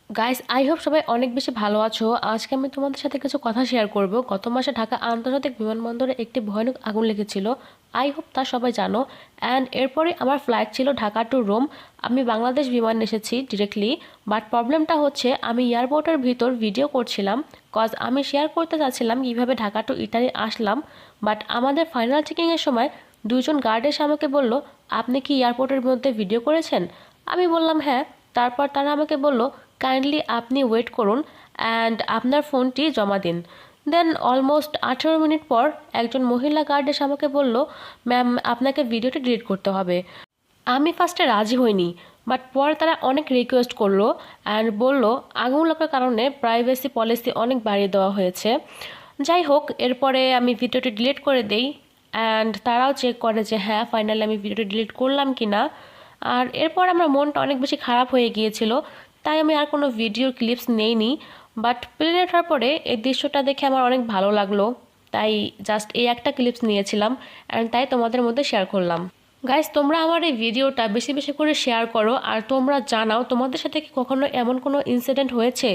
Guys, I hope সবাই অনেক বেশি ভালো আছো। আজকে আমি তোমাদের সাথে কিছু কথা শেয়ার করব। গত মাসে ঢাকা আন্তর্জাতিক বিমানবন্দরে একটি ভয়ানক আগুন লেগেছিল। আই হোপ তা সবাই জানো। অ্যান্ড এরপরে আমার ফ্লাইট ছিল ঢাকা টু রোম। আমি বাংলাদেশ বিমান এসেছি ডিরেক্টলি। বাট প্রবলেমটা হচ্ছে আমি এয়ারপোর্টের ভিতর ভিডিও করছিলাম, কজ আমি শেয়ার করতে চাচ্ছিলাম কীভাবে Dhaka two Italy Aslam. But আমাদের ফাইনাল চেকিংয়ের সময় দুজন গার্ড এসে আমাকে বলল, আপনি কি এয়ারপোর্টের মধ্যে ভিডিও করেছেন? আমি বললাম হ্যাঁ। তারপর তারা আমাকে বলল, কাইন্ডলি আপনি ওয়েট করুন অ্যান্ড আপনার ফোনটি জমা দিন। দেন অলমোস্ট 18 মিনিট পর একজন মহিলা গার্ড এসে আমাকে বলল, ম্যাম আপনাকে ভিডিওটি ডিলিট করতে হবে। আমি ফার্স্টে রাজি হইনি, বাট পরে তারা অনেক রিকোয়েস্ট করলো অ্যান্ড বলল আগুন লাগার কারণে প্রাইভেসি পলিসি অনেক বাড়িয়ে দেওয়া হয়েছে। যাই হোক, এরপরে আমি ভিডিওটি ডিলিট করে দেই অ্যান্ড তারাও চেক করে যে হ্যাঁ ফাইনালি আমি ভিডিওটি ডিলিট করলাম কি না। আর এরপর আমার মনটা অনেক বেশি খারাপ হয়ে গিয়েছিল, তাই আমি আর কোনো ভিডিওর ক্লিপস নেইনি। বাট প্লেনে ওঠার পরে এই দৃশ্যটা দেখে আমার অনেক ভালো লাগলো, তাই জাস্ট এই একটা ক্লিপস নিয়েছিলাম অ্যান্ড তাই তোমাদের মধ্যে শেয়ার করলাম। গাইস, তোমরা আমার এই ভিডিওটা বেশি বেশি করে শেয়ার করো আর তোমরা জানাও তোমাদের সাথে কি কখনো এমন কোনো ইনসিডেন্ট হয়েছে